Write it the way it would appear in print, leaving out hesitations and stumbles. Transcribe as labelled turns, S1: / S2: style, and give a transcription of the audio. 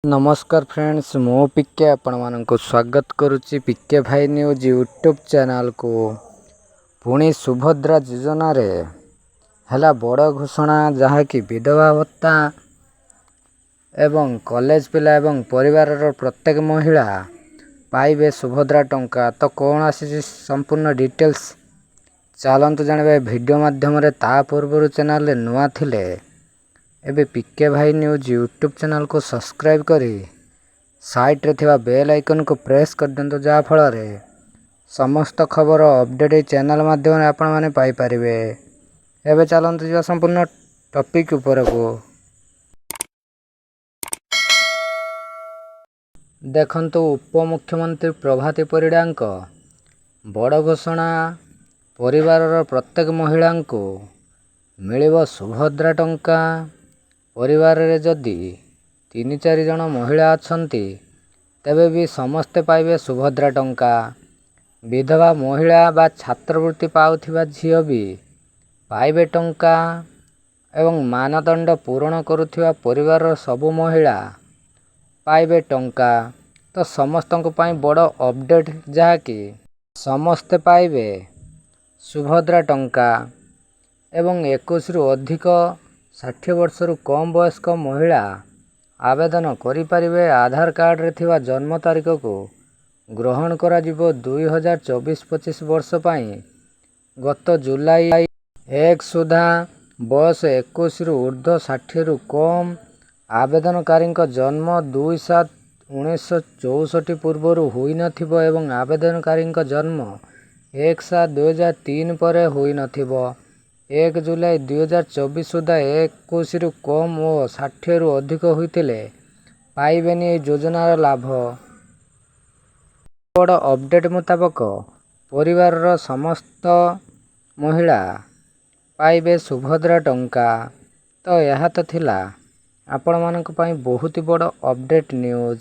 S1: नमस्कार फ्रेंड्स मो पिके आपण मानक स्वागत करुच्ची पिके भाई न्यूज यूट्यूब चैनल को। पुणी सुभद्रा योजना रे हला बड़ घोषणा जहाँकि विधवा भत्ता एवं कॉलेज पिला एवं परिवार प्रत्येक महिला पाइबे सुभद्रा टंका। तो कौन आसी संपूर्ण डिटेल्स चलतु जाने वीडियो माध्यम ता पूर्व चैनल नुआ थिले एबे पिके भाई न्यूज यूट्यूब चैनल को सब्सक्राइब करी साइट रे थिबा बेल आइकन को प्रेस कर दियंतु जा फल रे समस्त खबर अपडेट चैनल माध्यम रे आपण माने पाई परिबे। एबे चलंतु जा संपूर्ण टॉपिक ऊपर को देखंतु। उपमुख्यमंत्री प्रभाती परिडांक बड़ घोषणा, परिवार प्रत्येक महिला को मिलिबो सुभद्रा टंका। परिवार रे जदि 3-4 जन महिला अछंती तेबे भी समस्ते पाइबे सुभद्रा टंका। विधवा महिला बा छात्रवृत्ति पाउथिबा झियो भी पाइबे टंका एवं मानदंड पूरण करुथिबा परिवार सबु महिला पाइबे टंका। तो समस्तक पाई बड़ अपडेट जहाँकि समस्ते पाइबे सुभद्रा टंका एवं 21 रु अधिक 60 वर्ष रु कम वयस्क महिला आवेदन करिपारिबे। आधार कार्ड रे थिबा जन्म तारीख को ग्रहण करा जिवो 2024-25 वर्ष पाई गत जुलाई 1 सुधा बयस 21 रु ऊर्ध्व 60 रु कम आवेदनकारी जन्म 2/7/1964 पूर्व हुई नथिबो एवं आवेदनकारी जन्म 1/7/2003 पर हुई नथिबो। 1 जुलाई 2024 सुधा 21 रु कम और 60 रु अधिक होइतिले पाइबेनी योजनार लाभ। बड़ अपडेट मुताबक परिवार समस्त महिला पाइबे सुभद्रा टंका। तो यह तो थिला आपण मानक पाई बहुत बड़ अपडेट न्यूज।